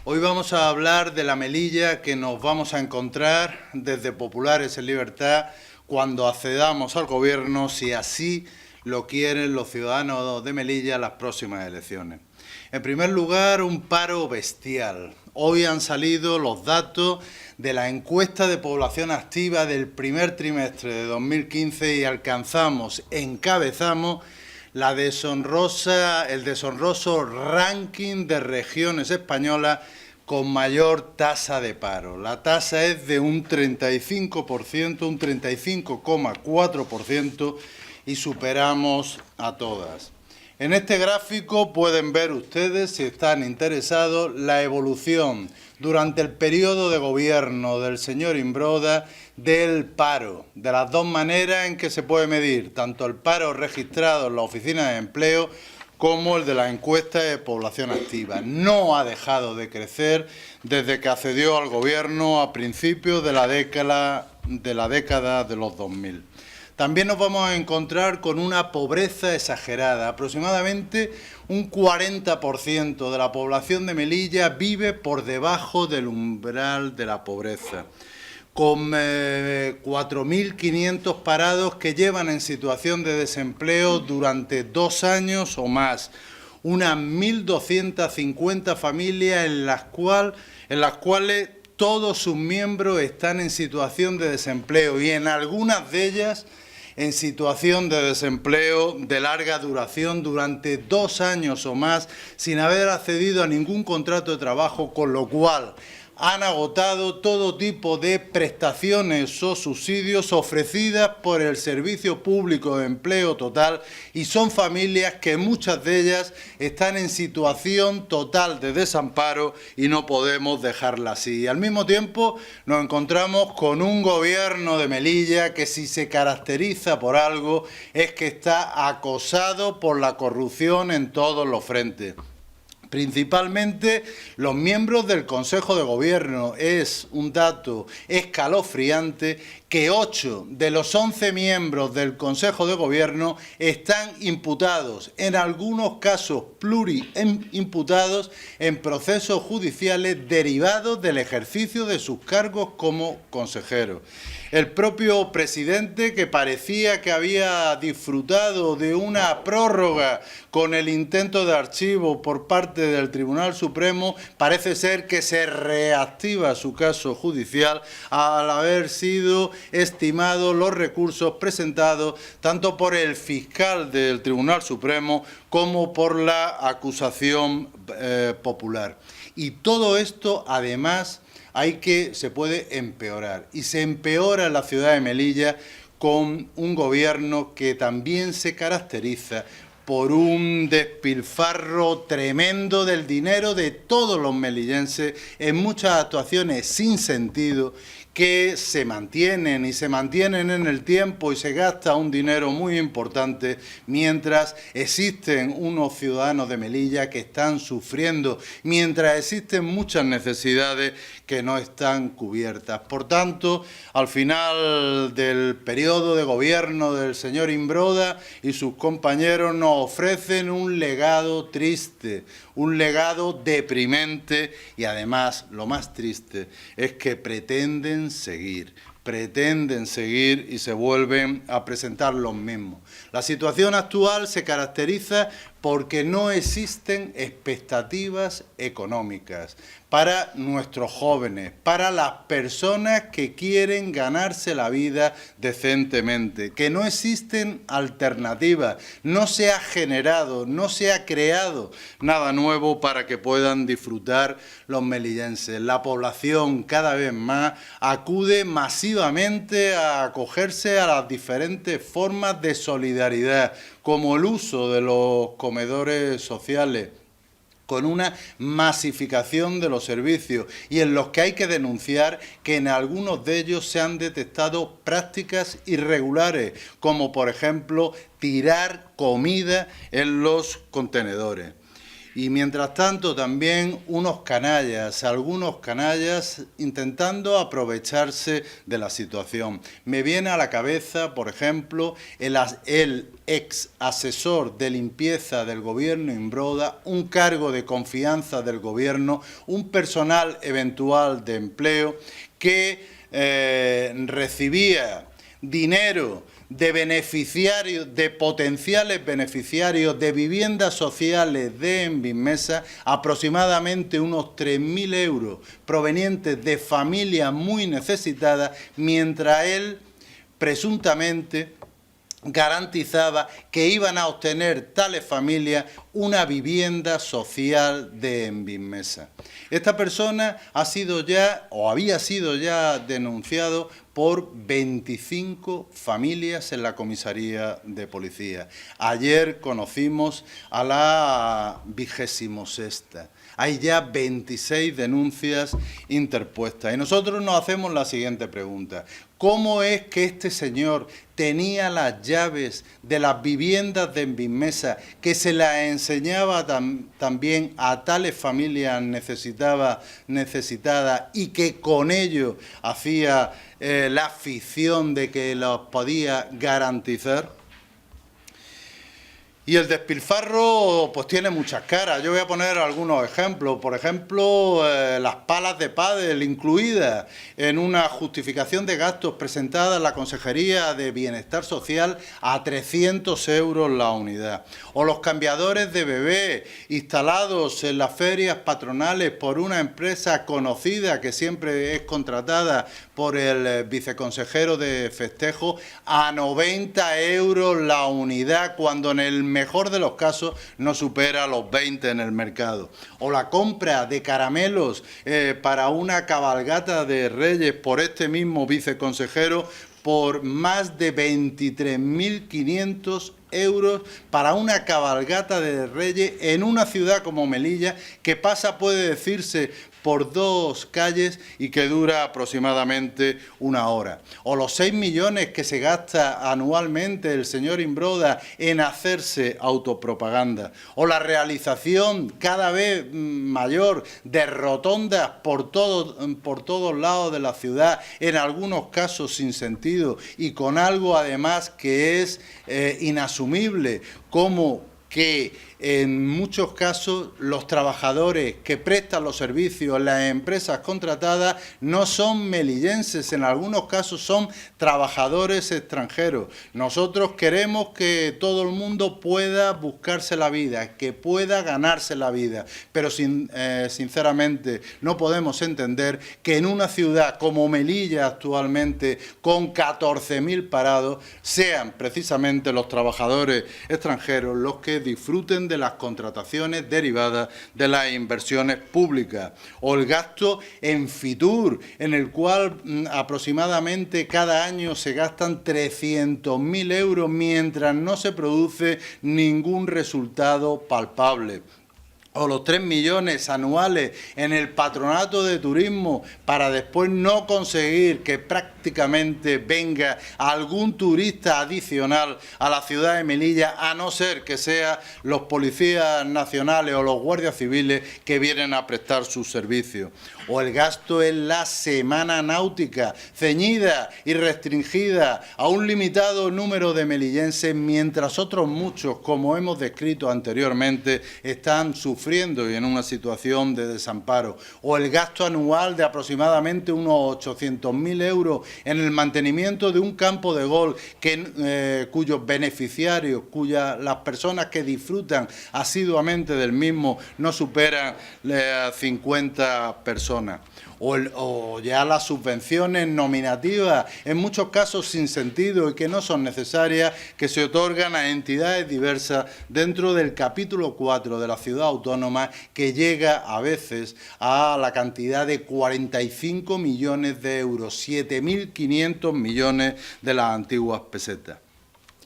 Hoy vamos a hablar de la Melilla que nos vamos a encontrar desde Populares en Libertad cuando accedamos al gobierno, si así lo quieren los ciudadanos de Melilla, las próximas elecciones. En primer lugar, un paro bestial. Hoy han salido los datos de la encuesta de población activa del primer trimestre de 2015 y encabezamos el deshonroso ranking de regiones españolas con mayor tasa de paro. La tasa es de un 35%, un 35,4% y superamos a todas. En este gráfico pueden ver ustedes, si están interesados, la evolución durante el periodo de gobierno del señor Imbroda del paro, de las dos maneras en que se puede medir, tanto el paro registrado en la oficina de empleo como el de la encuesta de población activa. No ha dejado de crecer desde que accedió al gobierno a principios de la década de los 2000. También nos vamos a encontrar con una pobreza exagerada. Aproximadamente un 40% de la población de Melilla vive por debajo del umbral de la pobreza, con 4.500 parados que llevan en situación de desempleo durante 2 años o más, unas 1.250 familias en las cuales todos sus miembros están en situación de desempleo y en algunas de ellas en situación de desempleo de larga duración durante 2 años o más sin haber accedido a ningún contrato de trabajo, con lo cual han agotado todo tipo de prestaciones o subsidios ofrecidas por el Servicio Público de Empleo Total y son familias que muchas de ellas están en situación total de desamparo y no podemos dejarla así. Y al mismo tiempo nos encontramos con un gobierno de Melilla que, si se caracteriza por algo, es que está acosado por la corrupción en todos los frentes. Principalmente los miembros del Consejo de Gobierno. Es un dato escalofriante que 8 de los 11 miembros del Consejo de Gobierno están imputados, en algunos casos pluriimputados, en procesos judiciales derivados del ejercicio de sus cargos como consejeros. El propio presidente, que parecía que había disfrutado de una prórroga con el intento de archivo por parte del Tribunal Supremo, parece ser que se reactiva su caso judicial al haber sido estimados los recursos presentados tanto por el fiscal del Tribunal Supremo como por la acusación popular. Y todo esto, además, se puede empeorar, y se empeora en la ciudad de Melilla con un gobierno que también se caracteriza por un despilfarro tremendo del dinero de todos los melillenses en muchas actuaciones sin sentido que se mantienen en el tiempo y se gasta un dinero muy importante mientras existen unos ciudadanos de Melilla que están sufriendo, mientras existen muchas necesidades que no están cubiertas. Por tanto, al final del periodo de gobierno del señor Imbroda y sus compañeros nos ofrecen un legado triste, un legado deprimente y además lo más triste es que pretenden seguir y se vuelven a presentar los mismos. La situación actual se caracteriza porque no existen expectativas económicas para nuestros jóvenes, para las personas que quieren ganarse la vida decentemente, que no existen alternativas, no se ha generado, no se ha creado nada nuevo para que puedan disfrutar los melillenses. La población cada vez más acude masivamente a acogerse a las diferentes formas de solidaridad, como el uso de los comedores sociales, con una masificación de los servicios y en los que hay que denunciar que en algunos de ellos se han detectado prácticas irregulares, como por ejemplo tirar comida en los contenedores. Y mientras tanto también algunos canallas intentando aprovecharse de la situación. Me viene a la cabeza, por ejemplo, el ex asesor de limpieza del gobierno Imbroda, un cargo de confianza del gobierno, un personal eventual de empleo que recibía dinero de beneficiarios, de potenciales beneficiarios de viviendas sociales de Envimesa, aproximadamente unos 3.000 euros provenientes de familias muy necesitadas, mientras él presuntamente garantizaba que iban a obtener tales familias una vivienda social de Envimesa. Esta persona ha sido ya, o había sido ya denunciado por 25 familias en la comisaría de policía. Ayer conocimos a la 26ª. Hay ya 26 denuncias interpuestas. Y nosotros nos hacemos la siguiente pregunta. ¿Cómo es que este señor tenía las llaves de las viviendas de Envimesa, que se las enseñaba también a tales familias necesitadas y que con ello hacía la ficción de que los podía garantizar? Y el despilfarro pues tiene muchas caras. Yo voy a poner algunos ejemplos. Por ejemplo, las palas de pádel incluidas en una justificación de gastos presentada en la Consejería de Bienestar Social a 300 euros la unidad. O los cambiadores de bebé instalados en las ferias patronales por una empresa conocida que siempre es contratada por el viceconsejero de festejo a 90 euros la unidad, cuando en el mejor de los casos no supera los 20 en el mercado. O la compra de caramelos para una cabalgata de Reyes por este mismo viceconsejero por más de 23.500 euros para una cabalgata de Reyes en una ciudad como Melilla, que pasa, puede decirse, por 2 calles y que dura aproximadamente 1 hora. O los 6 millones que se gasta anualmente el señor Imbroda en hacerse autopropaganda. O la realización cada vez mayor de rotondas por todos lados de la ciudad, en algunos casos sin sentido y con algo además que es inasumible, como que en muchos casos los trabajadores que prestan los servicios en las empresas contratadas no son melillenses, en algunos casos son trabajadores extranjeros. Nosotros queremos que todo el mundo pueda buscarse la vida, que pueda ganarse la vida, pero sinceramente no podemos entender que en una ciudad como Melilla actualmente, con 14.000 parados, sean precisamente los trabajadores extranjeros los que disfruten de las contrataciones derivadas de las inversiones públicas. O el gasto en Fitur, en el cual aproximadamente cada año se gastan 300.000 euros mientras no se produce ningún resultado palpable. O los 3 millones anuales en el patronato de turismo para después no conseguir que prácticamente venga algún turista adicional a la ciudad de Melilla, a no ser que sean los policías nacionales o los guardias civiles que vienen a prestar sus servicios. O el gasto en la semana náutica, ceñida y restringida a un limitado número de melillenses, mientras otros muchos, como hemos descrito anteriormente, están sufriendo y en una situación de desamparo. O el gasto anual de aproximadamente unos 800.000 euros en el mantenimiento de un campo de golf cuyos beneficiarios, las personas que disfrutan asiduamente del mismo no superan 50 personas. O ya las subvenciones nominativas, en muchos casos sin sentido y que no son necesarias, que se otorgan a entidades diversas dentro del capítulo 4 de la ciudad autónoma, que llega a veces a la cantidad de 45 millones de euros, 7.500 millones de las antiguas pesetas.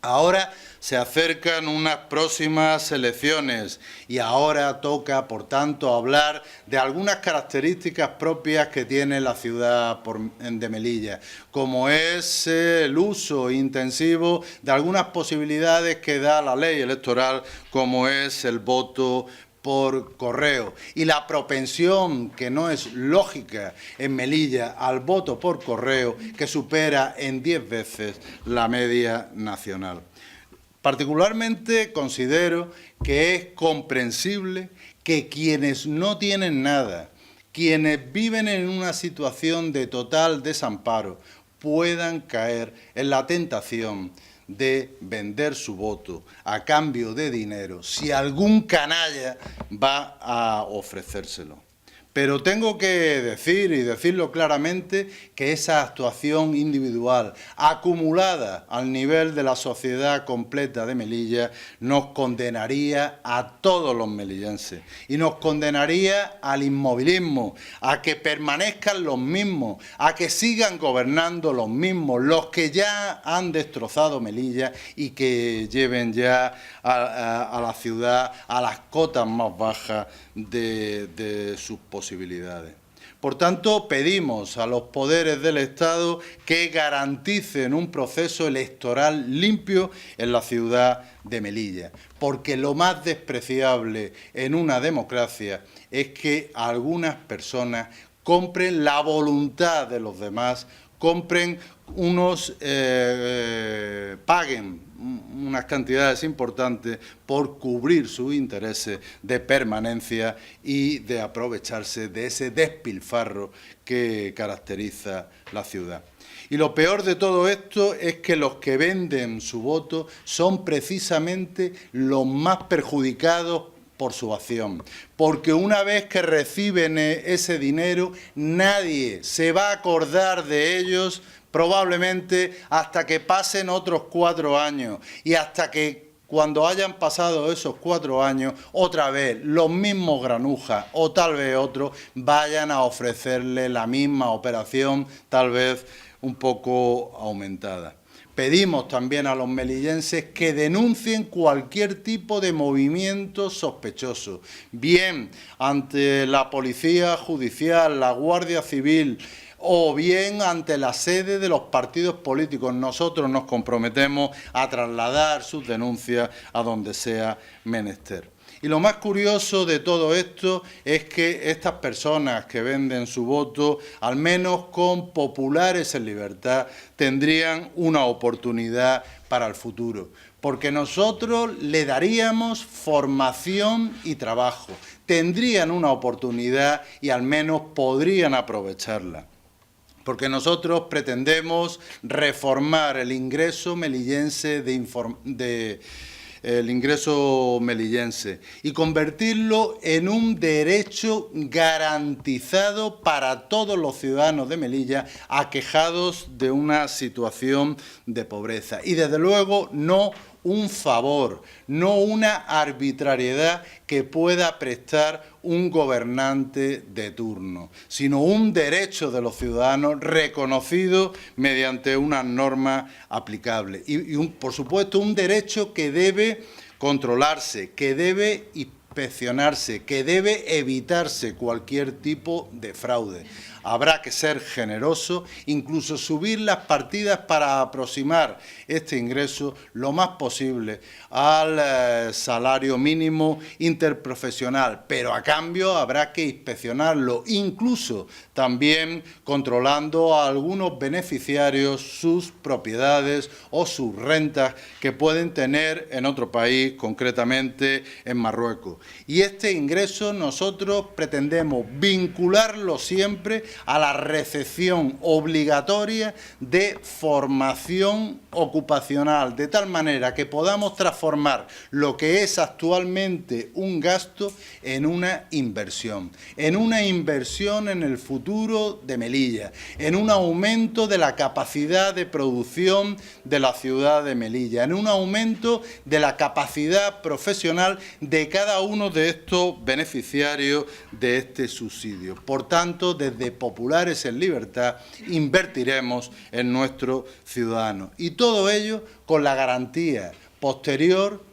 Ahora se acercan unas próximas elecciones y ahora toca, por tanto, hablar de algunas características propias que tiene la ciudad de Melilla, como es el uso intensivo de algunas posibilidades que da la ley electoral, como es el voto por correo y la propensión, que no es lógica en Melilla, al voto por correo, que supera en 10 veces la media nacional. Particularmente considero que es comprensible que quienes no tienen nada, quienes viven en una situación de total desamparo, puedan caer en la tentación de vender su voto a cambio de dinero si algún canalla va a ofrecérselo. Pero tengo que decir, y decirlo claramente, que esa actuación individual, acumulada al nivel de la sociedad completa de Melilla, nos condenaría a todos los melillenses y nos condenaría al inmovilismo, a que permanezcan los mismos, a que sigan gobernando los mismos, los que ya han destrozado Melilla y que lleven ya a la ciudad a las cotas más bajas de sus posibilidades. Por tanto, pedimos a los poderes del Estado que garanticen un proceso electoral limpio en la ciudad de Melilla, porque lo más despreciable en una democracia es que algunas personas compren la voluntad de los demás, compren paguen unas cantidades importantes por cubrir sus intereses de permanencia y de aprovecharse de ese despilfarro que caracteriza la ciudad. Y lo peor de todo esto es que los que venden su voto son precisamente los más perjudicados por su acción, porque una vez que reciben ese dinero, nadie se va a acordar de ellos probablemente hasta que pasen otros 4 años y hasta que cuando hayan pasado esos 4 años, otra vez los mismos granujas o tal vez otros vayan a ofrecerle la misma operación, tal vez un poco aumentada. Pedimos también a los melillenses que denuncien cualquier tipo de movimiento sospechoso, bien ante la Policía Judicial, la Guardia Civil o bien ante la sede de los partidos políticos. Nosotros nos comprometemos a trasladar sus denuncias a donde sea menester. Y lo más curioso de todo esto es que estas personas que venden su voto, al menos con Populares en Libertad, tendrían una oportunidad para el futuro, porque nosotros le daríamos formación y trabajo, tendrían una oportunidad y al menos podrían aprovecharla. Porque nosotros pretendemos reformar el ingreso melillense el ingreso melillense y convertirlo en un derecho garantizado para todos los ciudadanos de Melilla aquejados de una situación de pobreza. Y desde luego no un favor, no una arbitrariedad que pueda prestar un gobernante de turno, sino un derecho de los ciudadanos reconocido mediante unas normas aplicables. Y por supuesto, un derecho que debe controlarse, que debe inspeccionarse, que debe evitarse cualquier tipo de fraude. Habrá que ser generoso, incluso subir las partidas para aproximar este ingreso lo más posible al salario mínimo interprofesional, pero a cambio habrá que inspeccionarlo, incluso también controlando a algunos beneficiarios sus propiedades o sus rentas que pueden tener en otro país, concretamente en Marruecos. Y este ingreso nosotros pretendemos vincularlo siempre a la recepción obligatoria de formación ocupacional, de tal manera que podamos transformar lo que es actualmente un gasto en una inversión en el futuro de Melilla, en un aumento de la capacidad de producción de la ciudad de Melilla, en un aumento de la capacidad profesional de cada uno de estos beneficiarios de este subsidio. Por tanto, desde Populares en Libertad invertiremos en nuestros ciudadanos y todo ello con la garantía posterior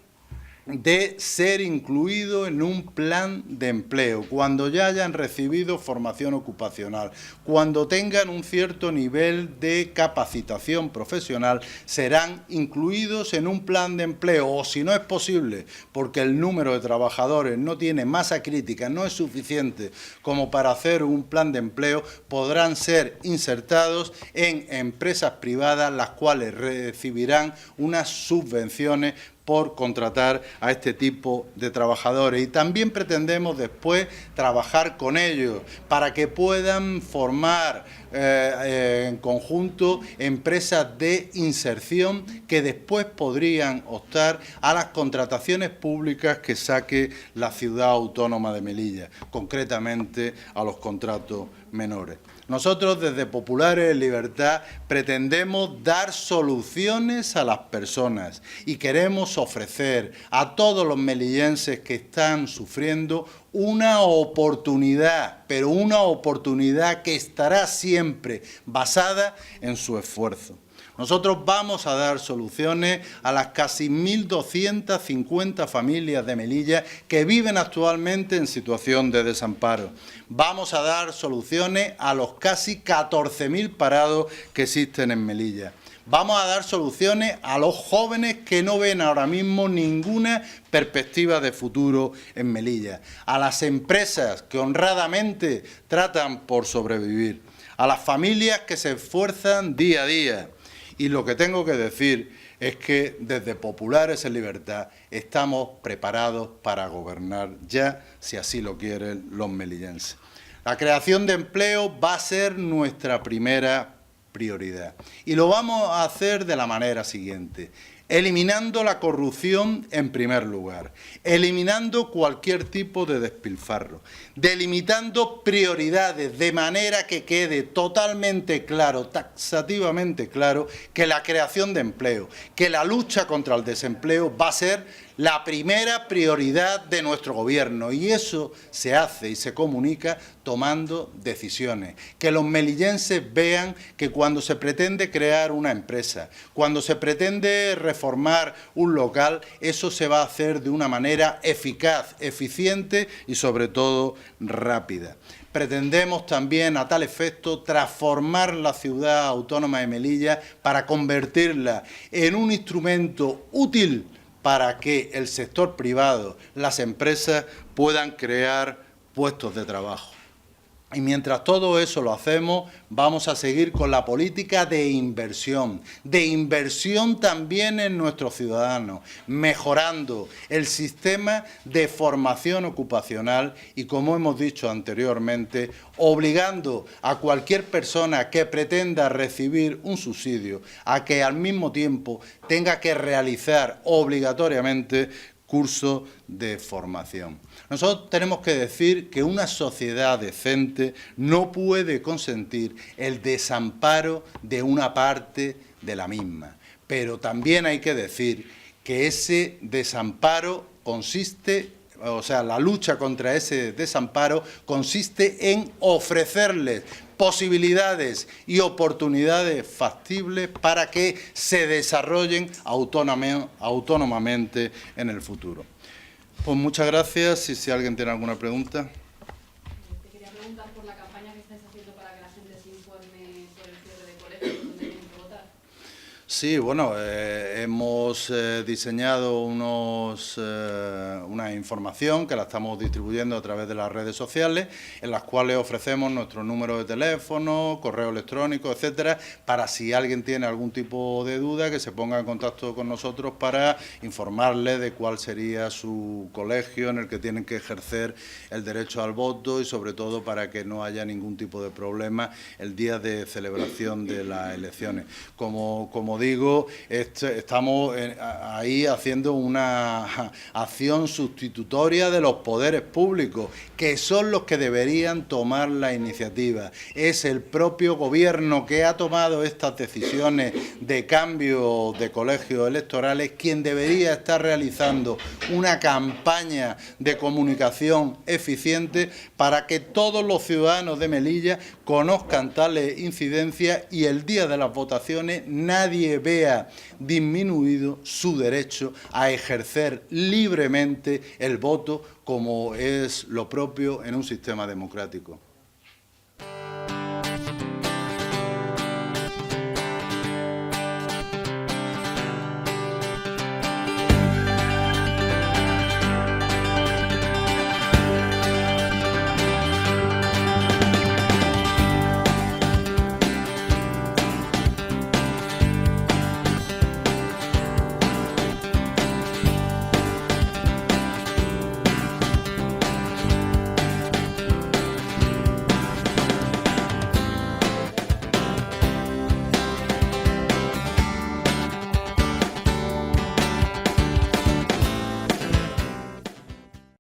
de ser incluido en un plan de empleo, cuando ya hayan recibido formación ocupacional, cuando tengan un cierto nivel de capacitación profesional, serán incluidos en un plan de empleo, o si no es posible, porque el número de trabajadores no tiene masa crítica, no es suficiente como para hacer un plan de empleo, podrán ser insertados en empresas privadas, las cuales recibirán unas subvenciones por contratar a este tipo de trabajadores. Y también pretendemos después trabajar con ellos para que puedan formar en conjunto empresas de inserción que después podrían optar a las contrataciones públicas que saque la ciudad autónoma de Melilla, concretamente a los contratos menores. Nosotros desde Populares en Libertad pretendemos dar soluciones a las personas y queremos ofrecer a todos los melillenses que están sufriendo una oportunidad, pero una oportunidad que estará siempre basada en su esfuerzo. Nosotros vamos a dar soluciones a las casi 1.250 familias de Melilla que viven actualmente en situación de desamparo. Vamos a dar soluciones a los casi 14.000 parados que existen en Melilla. Vamos a dar soluciones a los jóvenes que no ven ahora mismo ninguna perspectiva de futuro en Melilla, a las empresas que honradamente tratan por sobrevivir, a las familias que se esfuerzan día a día. Y lo que tengo que decir es que desde Populares en Libertad estamos preparados para gobernar ya, si así lo quieren los melillenses. La creación de empleo va a ser nuestra primera prioridad y lo vamos a hacer de la manera siguiente: eliminando la corrupción en primer lugar, eliminando cualquier tipo de despilfarro, delimitando prioridades de manera que quede totalmente claro, taxativamente claro, que la creación de empleo, que la lucha contra el desempleo va a ser la primera prioridad de nuestro gobierno, y eso se hace y se comunica tomando decisiones. Que los melillenses vean que cuando se pretende crear una empresa, cuando se pretende reformar un local, eso se va a hacer de una manera eficaz, eficiente y sobre todo rápida. Pretendemos también, a tal efecto, transformar la ciudad autónoma de Melilla para convertirla en un instrumento útil para que el sector privado, las empresas, puedan crear puestos de trabajo. Y mientras todo eso lo hacemos, vamos a seguir con la política de inversión también en nuestros ciudadanos, mejorando el sistema de formación ocupacional y, como hemos dicho anteriormente, obligando a cualquier persona que pretenda recibir un subsidio a que al mismo tiempo tenga que realizar obligatoriamente curso de formación. Nosotros tenemos que decir que una sociedad decente no puede consentir el desamparo de una parte de la misma, pero también hay que decir que ese desamparo consiste, o sea, la lucha contra ese desamparo consiste en ofrecerles posibilidades y oportunidades factibles para que se desarrollen autónomamente en el futuro. Pues muchas gracias, y si alguien tiene alguna pregunta. Te quería preguntar por la campaña que estáis haciendo para que la gente se informe sobre el cierre de colegios donde tienen que votar. Sí, bueno, hemos diseñado una información que la estamos distribuyendo a través de las redes sociales, en las cuales ofrecemos nuestro número de teléfono, correo electrónico, etcétera, para si alguien tiene algún tipo de duda, que se ponga en contacto con nosotros para informarle de cuál sería su colegio en el que tienen que ejercer el derecho al voto, y sobre todo para que no haya ningún tipo de problema el día de celebración de las elecciones. Como digo, estamos ahí haciendo una acción sustitutoria de los poderes públicos, que son los que deberían tomar la iniciativa. Es el propio gobierno que ha tomado estas decisiones de cambio de colegios electorales quien debería estar realizando una campaña de comunicación eficiente para que todos los ciudadanos de Melilla conozcan tales incidencias y el día de las votaciones nadie vea disminuido su derecho a ejercer libremente el voto como es lo propio en un sistema democrático.